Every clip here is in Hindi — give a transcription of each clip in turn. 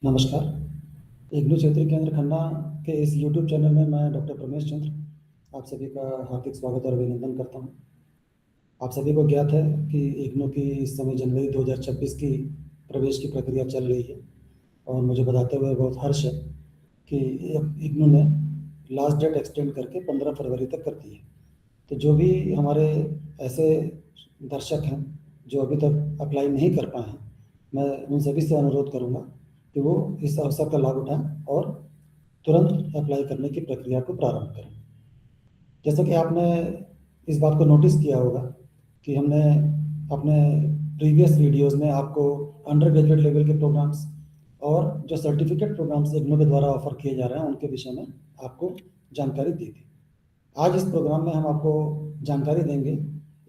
नमस्कार। इग्नू क्षेत्रीय केंद्र खन्ना के इस यूट्यूब चैनल में मैं डॉक्टर प्रमेश चंद्र आप सभी का हार्दिक स्वागत और अभिनंदन करता हूं। आप सभी को ज्ञात है कि इग्नू की इस समय जनवरी 2026 की प्रवेश की प्रक्रिया चल रही है और मुझे बताते हुए बहुत हर्ष है कि इग्नू ने लास्ट डेट एक्सटेंड करके 15 फरवरी तक कर दी है। तो जो भी हमारे ऐसे दर्शक हैं जो अभी तक अप्लाई नहीं कर पाए हैं, मैं उन सभी से अनुरोध करूंगा कि वो इस अवसर का लाभ उठाएं और तुरंत अप्लाई करने की प्रक्रिया को प्रारंभ करें। जैसा कि आपने इस बात को नोटिस किया होगा कि हमने अपने प्रीवियस वीडियोस में आपको अंडर ग्रेजुएट लेवल के प्रोग्राम्स और जो सर्टिफिकेट प्रोग्राम्स इग्नू के द्वारा ऑफर किए जा रहे हैं उनके विषय में आपको जानकारी दी थी। आज इस प्रोग्राम में हम आपको जानकारी देंगे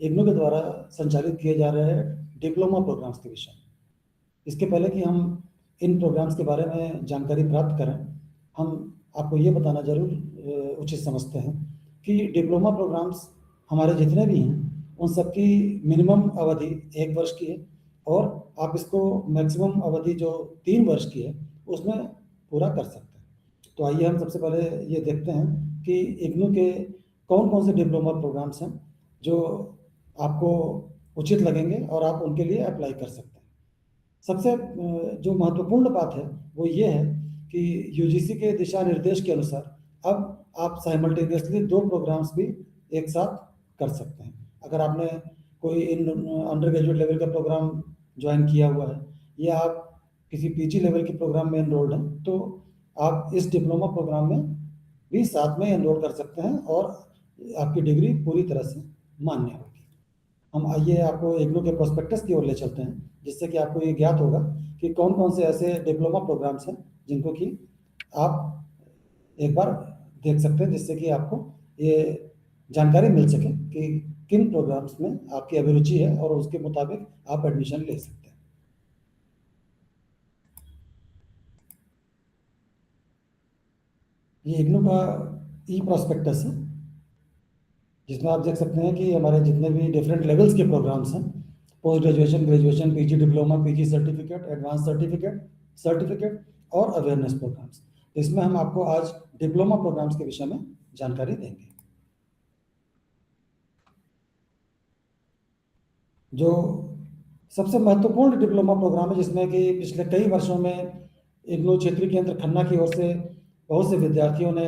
इग्नू के द्वारा संचालित किए जा रहे डिप्लोमा प्रोग्राम्स के विषय में। इसके पहले कि हम इन प्रोग्राम्स के बारे में जानकारी प्राप्त करें, हम आपको ये बताना जरूर उचित समझते हैं कि डिप्लोमा प्रोग्राम्स हमारे जितने भी हैं उन सबकी मिनिमम अवधि 1 वर्ष की है और आप इसको मैक्सिमम अवधि जो 3 वर्ष की है उसमें पूरा कर सकते हैं। तो आइए हम सबसे पहले ये देखते हैं कि इग्नू के कौन कौन से डिप्लोमा प्रोग्राम्स हैं जो आपको उचित लगेंगे और आप उनके लिए अप्लाई कर सकते हैं। सबसे जो महत्वपूर्ण बात है वो ये है कि यूजीसी के दिशा निर्देश के अनुसार अब आप साइमल्टेनियसली 2 प्रोग्राम्स भी एक साथ कर सकते हैं। अगर आपने कोई इन अंडर ग्रेजुएट लेवल का प्रोग्राम ज्वाइन किया हुआ है या आप किसी पीजी लेवल के प्रोग्राम में एनरोल्ड हैं तो आप इस डिप्लोमा प्रोग्राम में भी साथ में एनरोल कर सकते हैं और आपकी डिग्री पूरी तरह से मान्य होगी। हम आइए आपको इग्नू के प्रोस्पेक्टस की ओर ले चलते हैं जिससे कि आपको ये ज्ञात होगा कि कौन कौन से ऐसे डिप्लोमा प्रोग्राम्स हैं जिनको कि आप एक बार देख सकते हैं, जिससे कि आपको ये जानकारी मिल सके कि किन प्रोग्राम्स में आपकी अभिरुचि है और उसके मुताबिक आप एडमिशन ले सकते हैं। ये इग्नू का ई प्रोस्पेक्टस है जिसमें आप देख सकते हैं कि हमारे जितने भी डिफरेंट लेवल्स के प्रोग्राम्स हैं, post graduation, graduation, PG diploma, PG certificate, advance certificate और अवेयरनेस प्रोग्राम्स। इसमें हम आपको आज डिप्लोमा प्रोग्राम्स के विषय में जानकारी देंगे। जो सबसे महत्वपूर्ण डिप्लोमा प्रोग्राम है जिसमें कि पिछले कई वर्षों में इग्नू क्षेत्रीय केंद्र खन्ना की ओर से बहुत से विद्यार्थियों ने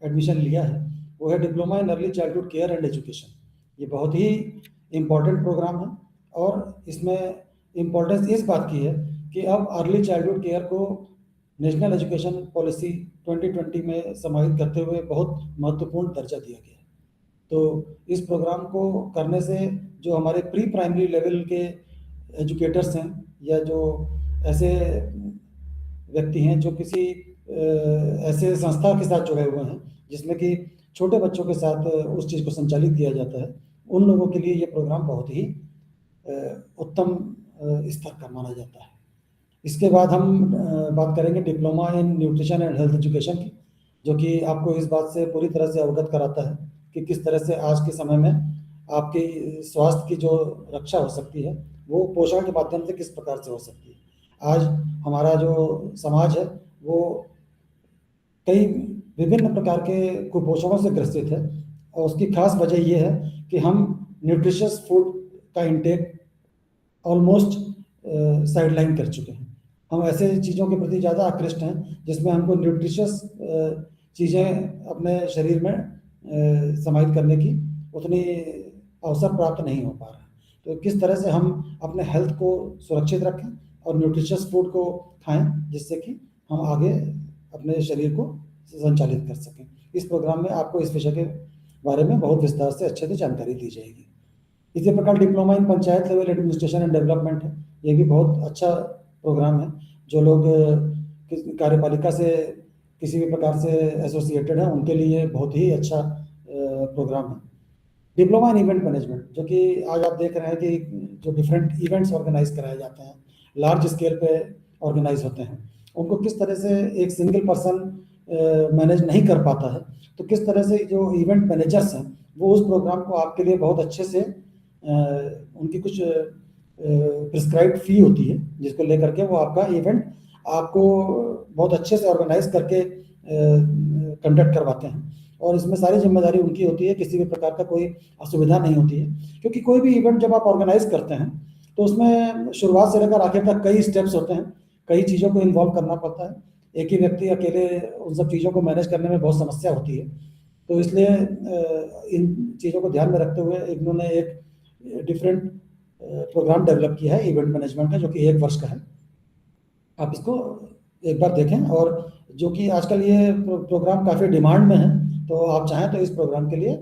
एडमिशन लिया है, वो है diploma in early childhood care and education. ये बहुत ही इम्पॉर्टेंट प्रोग्राम है और इसमें इम्पोर्टेंस इस बात की है कि अब अर्ली चाइल्डहुड केयर को नेशनल एजुकेशन पॉलिसी 2020 में समाहित करते हुए बहुत महत्वपूर्ण दर्जा दिया गया है। तो इस प्रोग्राम को करने से जो हमारे प्री प्राइमरी लेवल के एजुकेटर्स हैं या जो ऐसे व्यक्ति हैं जो किसी ऐसे संस्था के साथ जुड़े हुए हैं जिसमें कि छोटे बच्चों के साथ उस चीज़ को संचालित किया जाता है, उन लोगों के लिए ये प्रोग्राम बहुत ही उत्तम स्तर का माना जाता है। इसके बाद हम बात करेंगे diploma in nutrition and health education की, जो कि आपको इस बात से पूरी तरह से अवगत कराता है कि किस तरह से आज के समय में आपके स्वास्थ्य की जो रक्षा हो सकती है वो पोषण के माध्यम से किस प्रकार से हो सकती है। आज हमारा जो समाज है वो कई विभिन्न प्रकार के कुपोषणों से ग्रसित है और उसकी खास वजह ये है कि हम न्यूट्रिशियस फूड का इंटेक ऑलमोस्ट साइडलाइन कर चुके हैं। हम ऐसे चीज़ों के प्रति ज़्यादा आकृष्ट हैं जिसमें हमको न्यूट्रिशियस चीज़ें अपने शरीर में समाहित करने की उतनी अवसर प्राप्त नहीं हो पा रहा है। तो किस तरह से हम अपने हेल्थ को सुरक्षित रखें और न्यूट्रिशियस फूड को खाएं जिससे कि हम आगे अपने शरीर को संचालित कर सकें। इस प्रोग्राम में आपको इस विषय के बारे में बहुत विस्तार से अच्छे से जानकारी दी जाएगी। इसी प्रकार diploma in panchayat level administration and development है, ये भी बहुत अच्छा प्रोग्राम है। जो लोग कार्यपालिका से किसी भी प्रकार से एसोसिएटेड है उनके लिए बहुत ही अच्छा प्रोग्राम है। डिप्लोमा इन इवेंट मैनेजमेंट, जो कि आज आप देख रहे हैं कि जो डिफरेंट इवेंट्स ऑर्गेनाइज कराए जाते हैं, लार्ज स्केल पे ऑर्गेनाइज होते हैं, उनको किस तरह से एक सिंगल पर्सन मैनेज नहीं कर पाता है, तो किस तरह से जो इवेंट मैनेजर्स हैं वो उस प्रोग्राम को आपके लिए बहुत अच्छे से उनकी कुछ प्रिस्क्राइब्ड फी होती है जिसको लेकर के वो आपका इवेंट आपको बहुत अच्छे से ऑर्गेनाइज करके कंडक्ट करवाते हैं, और इसमें सारी जिम्मेदारी उनकी होती है, किसी भी प्रकार का कोई असुविधा नहीं होती है। क्योंकि कोई भी इवेंट जब आप ऑर्गेनाइज करते हैं तो उसमें शुरुआत से लेकर आखिर तक कई स्टेप्स होते हैं, कई चीज़ों को इन्वॉल्व करना पड़ता है। एक ही व्यक्ति अकेले उन सब चीज़ों को मैनेज करने में बहुत समस्या होती है। तो इसलिए इन चीज़ों को ध्यान में रखते हुए इन्होंने एक डिफरेंट प्रोग्राम डेवलप किया है इवेंट मैनेजमेंट का, जो कि 1 वर्ष का है। आप इसको एक बार देखें, और जो कि आजकल ये प्रोग्राम काफ़ी डिमांड में है, तो आप चाहें तो इस प्रोग्राम के लिए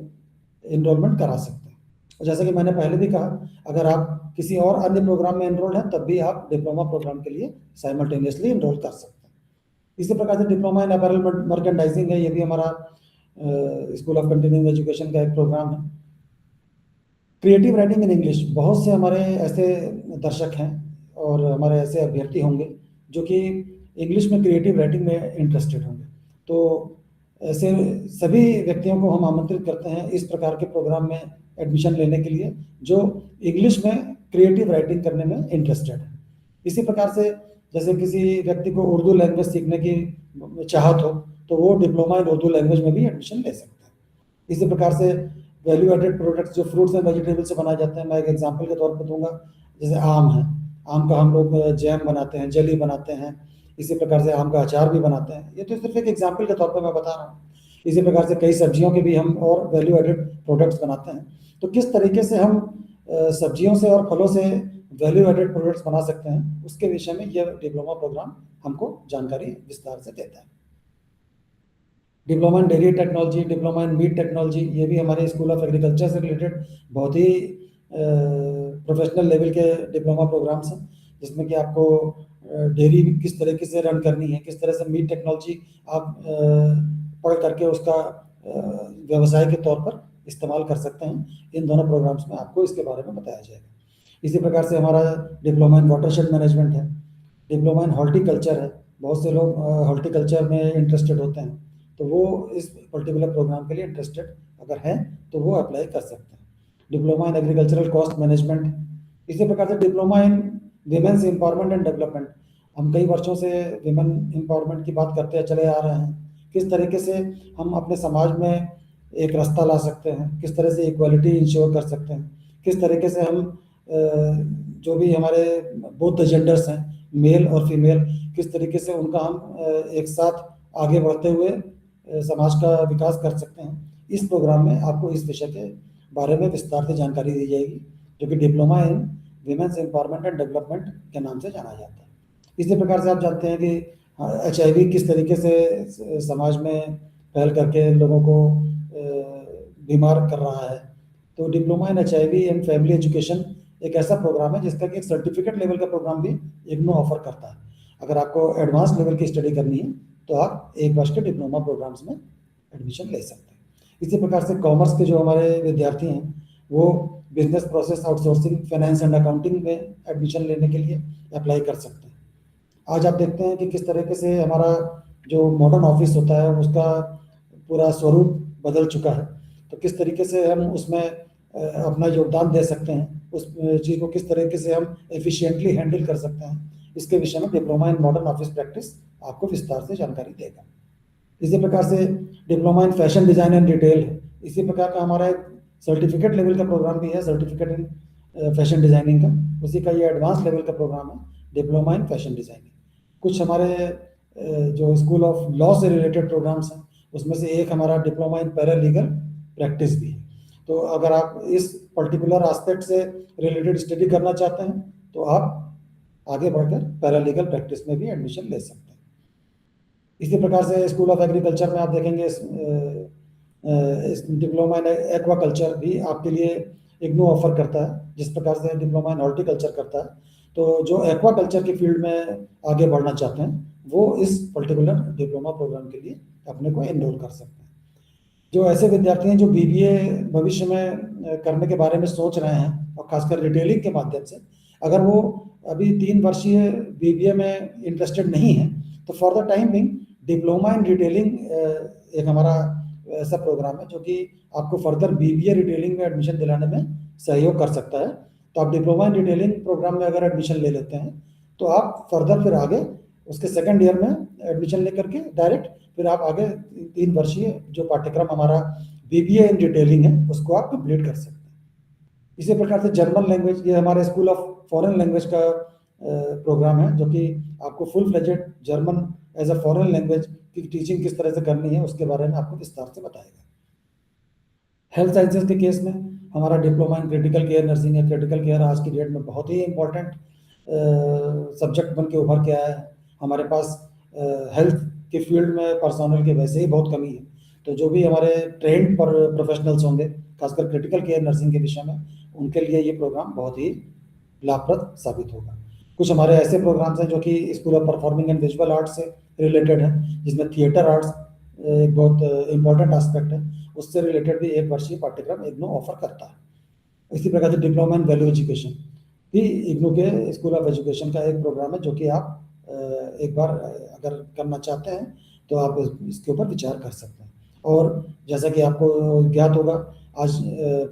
इनरोलमेंट करा सकते हैं। और जैसा कि मैंने पहले भी कहा, अगर आप किसी और अन्य प्रोग्राम में एनरोल्ड हैं तब भी आप डिप्लोमा प्रोग्राम के लिए साइमल्टेनियसली इनरोल कर सकते हैं। इसी प्रकार से डिप्लोमा इन अपैरल मर्केंडाइजिंग है, ये भी हमारा स्कूल ऑफ कंटिन्यूइंग एजुकेशन का एक प्रोग्राम है। क्रिएटिव राइटिंग इन इंग्लिश, बहुत से हमारे ऐसे दर्शक हैं और हमारे ऐसे अभ्यर्थी होंगे जो कि इंग्लिश में क्रिएटिव राइटिंग में इंटरेस्टेड होंगे। तो ऐसे सभी व्यक्तियों को हम आमंत्रित करते हैं इस प्रकार के प्रोग्राम में एडमिशन लेने के लिए, जो इंग्लिश में क्रिएटिव राइटिंग करने में इंटरेस्टेड है। इसी प्रकार से जैसे किसी व्यक्ति को उर्दू लैंग्वेज सीखने की चाहत हो तो वो डिप्लोमा इन उर्दू लैंग्वेज में भी एडमिशन ले सकता है। इसी प्रकार से वैल्यू एडेड प्रोडक्ट्स जो फ्रूट्स एंड वेजिटेबल से बनाए जाते हैं, मैं एक एग्जांपल के तौर पर दूंगा। जैसे आम है, आम का हम लोग जैम बनाते हैं, जेली बनाते हैं। इसी प्रकार से आम का अचार भी बनाते हैं। ये तो सिर्फ एक एग्जांपल के तौर पर मैं बता रहा हूँ। इसी प्रकार से कई सब्जियों के भी हम और वैल्यू एडेड प्रोडक्ट्स बनाते हैं। तो किस तरीके से हम सब्जियों से और फलों से वैल्यू एडेड प्रोडक्ट्स बना सकते हैं, उसके विषय में यह डिप्लोमा प्रोग्राम हमको जानकारी विस्तार से देता है। Diploma in dairy technology, diploma in meat technology, ये भी हमारे स्कूल ऑफ एग्रीकल्चर से रिलेटेड बहुत ही प्रोफेशनल लेवल के डिप्लोमा प्रोग्राम्स हैं, जिसमें कि आपको डेयरी किस तरीके से रन करनी है, किस तरह से मीट टेक्नोलॉजी आप पढ़ करके उसका व्यवसाय के तौर पर इस्तेमाल कर सकते हैं। इन दोनों प्रोग्राम्स में आपको इसके बारे में बताया जाएगा। इसी प्रकार से हमारा डिप्लोमा इन वाटरशेड मैनेजमेंट है, डिप्लोमा इन हॉर्टिकल्चर है। बहुत से लोग हॉर्टिकल्चर में इंटरेस्टेड होते हैं, तो वो इस पर्टिकुलर प्रोग्राम के लिए इंटरेस्टेड अगर हैं तो वो अप्लाई कर सकते हैं। Diploma in agricultural cost management. इसी प्रकार से diploma in women's empowerment and development, हम कई वर्षों से विमेन एम्पावरमेंट की बात करते चले आ रहे हैं। किस तरीके से हम अपने समाज में एक रास्ता ला सकते हैं, किस तरह से इक्वालिटी इंश्योर कर सकते हैं, किस तरीके से हम जो भी हमारे बोथ जेंडर्स हैं, मेल और फीमेल, किस तरीके से उनका हम एक साथ आगे बढ़ते हुए समाज का विकास कर सकते हैं। इस प्रोग्राम में आपको इस विषय के बारे में विस्तार से जानकारी दी जाएगी, जो कि diploma in women's empowerment and development के नाम से जाना जाता है। इसी प्रकार से आप जानते हैं कि HIV किस तरीके से समाज में फैल करके लोगों को बीमार कर रहा है। तो diploma in HIV and family education एक ऐसा प्रोग्राम है जिसका कि एक सर्टिफिकेट लेवल का प्रोग्राम भी इग्नू ऑफर करता है। अगर आपको एडवांस लेवल की स्टडी करनी है तो आप 1 वर्ष के डिप्लोमा प्रोग्राम्स में एडमिशन ले सकते हैं। इसी प्रकार से कॉमर्स के जो हमारे विद्यार्थी हैं वो business process outsourcing, finance and accounting में एडमिशन लेने के लिए अप्लाई कर सकते हैं। आज आप देखते हैं कि किस तरीके से हमारा जो मॉडर्न ऑफिस होता है उसका पूरा स्वरूप बदल चुका है। तो किस तरीके से हम उसमें अपना योगदान दे सकते हैं, उस चीज़ को किस तरीके से हम एफिशिएंटली हैंडल कर सकते हैं, इसके विषय में diploma in modern office practice आपको विस्तार से जानकारी देगा। इसी प्रकार से diploma in fashion design and retail है। इसी प्रकार का हमारा एक सर्टिफिकेट लेवल का प्रोग्राम भी है, सर्टिफिकेट इन फैशन डिज़ाइनिंग का। उसी का ये एडवांस लेवल का प्रोग्राम है, डिप्लोमा इन फैशन डिज़ाइनिंग। कुछ हमारे जो स्कूल ऑफ लॉ से रिलेटेड प्रोग्राम्स हैं उसमें से एक हमारा डिप्लोमा इन पैरालीगल प्रैक्टिस भी है। तो अगर आप इस पर्टिकुलर एस्पेक्ट से रिलेटेड स्टडी करना चाहते हैं तो आप आगे बढ़कर पैरालीगल प्रैक्टिस में भी एडमिशन ले सकते हैं। इसी प्रकार से स्कूल ऑफ एग्रीकल्चर में आप देखेंगे डिप्लोमा इन एक्वाकल्चर भी आपके लिए इग्नू ऑफर करता है, जिस प्रकार से डिप्लोमा इन हॉर्टिकल्चर करता है। तो जो एक्वाकल्चर की फील्ड में आगे बढ़ना चाहते हैं वो इस पर्टिकुलर डिप्लोमा प्रोग्राम के लिए अपने को एनरोल कर सकते हैं। जो ऐसे विद्यार्थी हैं जो BBA भविष्य में करने के बारे में सोच रहे हैं और खासकर रिटेलिंग के माध्यम से, अगर वो अभी 3 वर्षीय BBA में इंटरेस्टेड नहीं है तो for the time being diploma in retailing एक हमारा ऐसा प्रोग्राम है जो कि आपको फर्दर BBA रिटेलिंग में एडमिशन दिलाने में सहयोग कर सकता है। तो आप डिप्लोमा इन रिटेलिंग प्रोग्राम में अगर एडमिशन ले लेते हैं तो आप फर्दर फिर आगे उसके सेकंड ईयर में एडमिशन लेकर के डायरेक्ट फिर आप आगे 3 वर्षीय जो पाठ्यक्रम हमारा बीबीए इन डिटेलिंग है उसको आप कंप्लीट कर सकते हैं। इसी प्रकार से जर्मन लैंग्वेज, ये हमारे स्कूल ऑफ फॉरेन लैंग्वेज का प्रोग्राम है, जो कि आपको full fledged German as a foreign language की टीचिंग किस तरह से करनी है उसके बारे में आपको विस्तार से बताएगा। हेल्थ साइंसेज के केस में हमारा diploma in critical care nursing है। क्रिटिकल केयर आज की डेट में बहुत ही इंपॉर्टेंट सब्जेक्ट बन के उभर के आया है। हमारे पास हेल्थ के फील्ड में पर्सोनल की वैसे ही बहुत कमी है, तो जो भी हमारे ट्रेंड पर प्रोफेशनल्स होंगे खासकर क्रिटिकल केयर नर्सिंग के विषय में, उनके लिए ये प्रोग्राम बहुत ही लाभप्रद साबित होगा। कुछ हमारे ऐसे प्रोग्राम्स हैं जो कि school of performing and visual arts से रिलेटेड है, जिसमें थिएटर आर्ट्स एक बहुत इंपॉर्टेंट एस्पेक्ट है, उससे रिलेटेड भी 1 वर्षीय पाठ्यक्रम इग्नू ऑफर करता है। इसी प्रकार से डिप्लोमा इन वैल्यू एजुकेशन भी इग्नू के स्कूल ऑफ एजुकेशन का एक प्रोग्राम है, जो कि आप एक बार अगर करना चाहते हैं तो आप इसके ऊपर विचार कर सकते हैं। और जैसा कि आपको ज्ञात होगा, आज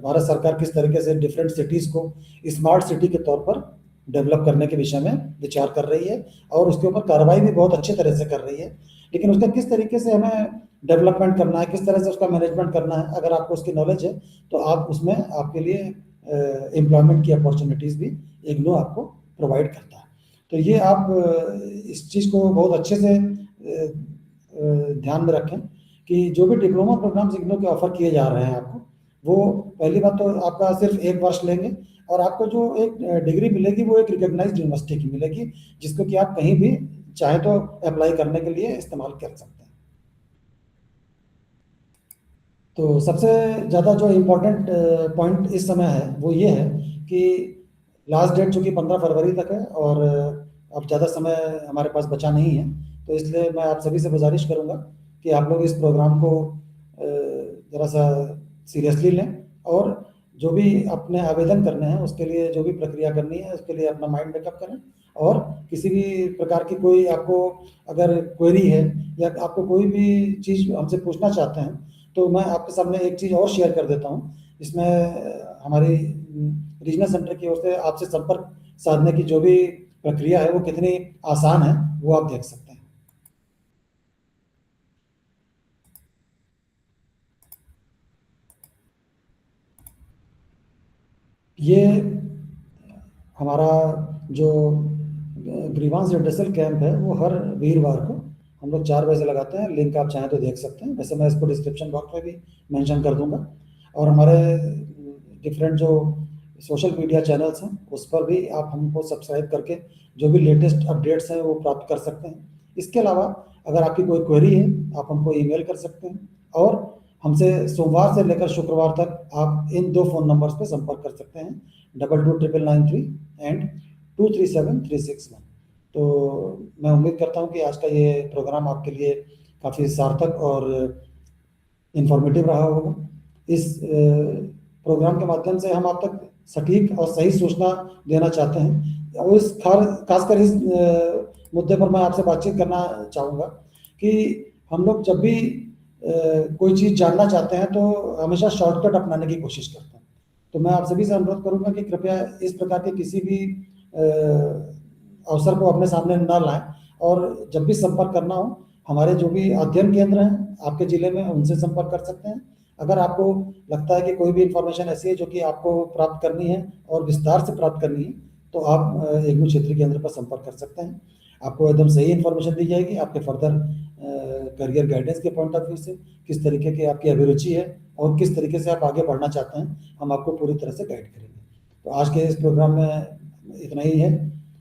भारत सरकार किस तरीके से डिफरेंट सिटीज़ को स्मार्ट सिटी के तौर पर डेवलप करने के विषय में विचार कर रही है और उसके ऊपर कार्रवाई भी बहुत अच्छे तरह से कर रही है। लेकिन उसका किस तरीके से हमें डेवलपमेंट करना है, किस तरह से उसका मैनेजमेंट करना है, अगर आपको उसकी नॉलेज है तो आप उसमें आपके लिए एम्प्लॉयमेंट की अपॉर्चुनिटीज़ भी इग्नू आपको प्रोवाइड करता है। तो ये आप इस चीज़ को बहुत अच्छे से ध्यान में रखें कि जो भी डिप्लोमा प्रोग्राम्स इग्नू के ऑफर किए जा रहे हैं आपको, वो पहली बात तो आपका सिर्फ 1 वर्ष लेंगे और आपको जो एक डिग्री मिलेगी वो एक रिकॉग्नाइज्ड यूनिवर्सिटी की मिलेगी, जिसको कि आप कहीं भी चाहे तो अप्लाई करने के लिए इस्तेमाल कर सकते हैं। तो सबसे ज़्यादा जो इम्पोर्टेंट पॉइंट इस समय है वो ये है कि लास्ट डेट चूँकि 15 फरवरी तक है और अब ज़्यादा समय हमारे पास बचा नहीं है, तो इसलिए मैं आप सभी से गुजारिश करूँगा कि आप लोग इस प्रोग्राम को ज़रा सा सीरियसली लें और जो भी अपने आवेदन करने हैं उसके लिए जो भी प्रक्रिया करनी है उसके लिए अपना माइंड मेकअप करें। और किसी भी प्रकार की कोई आपको अगर क्वेरी है या आपको कोई भी चीज़ हमसे पूछना चाहते हैं, तो मैं आपके सामने एक चीज़ और शेयर कर देता हूँ। इसमें हमारी रीजनल सेंटर की ओर से आपसे संपर्क साधने की जो भी प्रक्रिया है वो कितनी आसान है, वो आप देख सकते हैं। ये हमारा जो ग्रीवांस रिड्रेसल कैंप है वो हर वीरवार को हम लोग 4 बजे से लगाते हैं। लिंक आप चाहें तो देख सकते हैं, वैसे मैं इसको डिस्क्रिप्शन बॉक्स में भी मेंशन कर दूंगा। और हमारे डिफरेंट जो सोशल मीडिया चैनल्स हैं उस पर भी आप हमको सब्सक्राइब करके जो भी लेटेस्ट अपडेट्स हैं वो प्राप्त कर सकते हैं। इसके अलावा अगर आपकी कोई क्वेरी है आप हमको ईमेल कर सकते हैं और हमसे सोमवार से लेकर शुक्रवार तक आप इन 2 फ़ोन नंबर्स पर संपर्क कर सकते हैं, 229993 एंड 237361। तो मैं उम्मीद करता हूँ कि आज का ये प्रोग्राम आपके लिए काफ़ी सार्थक और इंफॉर्मेटिव रहा होगा। इस प्रोग्राम के माध्यम से हम आप तक सटीक और सही सूचना देना चाहते हैं और इस खासकर इस मुद्दे पर मैं आपसे बातचीत करना चाहूँगा कि हम लोग जब भी कोई चीज़ जानना चाहते हैं तो हमेशा शॉर्टकट अपनाने की कोशिश करते हैं। तो मैं आप सभी से अनुरोध करूँगा कि कृपया इस प्रकार के किसी भी अवसर को अपने सामने न लाएं और जब भी संपर्क करना हो हमारे जो भी अध्ययन केंद्र हैं आपके ज़िले में उनसे संपर्क कर सकते हैं। अगर आपको लगता है कि कोई भी इंफॉर्मेशन ऐसी है जो कि आपको प्राप्त करनी है और विस्तार से प्राप्त करनी है, तो आप इग्नू क्षेत्रीय केंद्र पर संपर्क कर सकते हैं। आपको एकदम सही इन्फॉर्मेशन दी जाएगी, आपके फर्दर करियर गाइडेंस के पॉइंट ऑफ व्यू से किस तरीके की आपकी अभिरुचि है और किस तरीके से आप आगे बढ़ना चाहते हैं, हम आपको पूरी तरह से गाइड करेंगे। तो आज के इस प्रोग्राम में इतना ही है।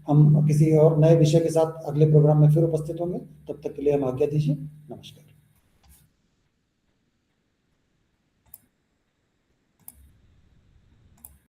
हम किसी और नए विषय के साथ अगले प्रोग्राम में फिर उपस्थित होंगे, तब तक के लिए हम आज्ञा दीजिए। नमस्कार।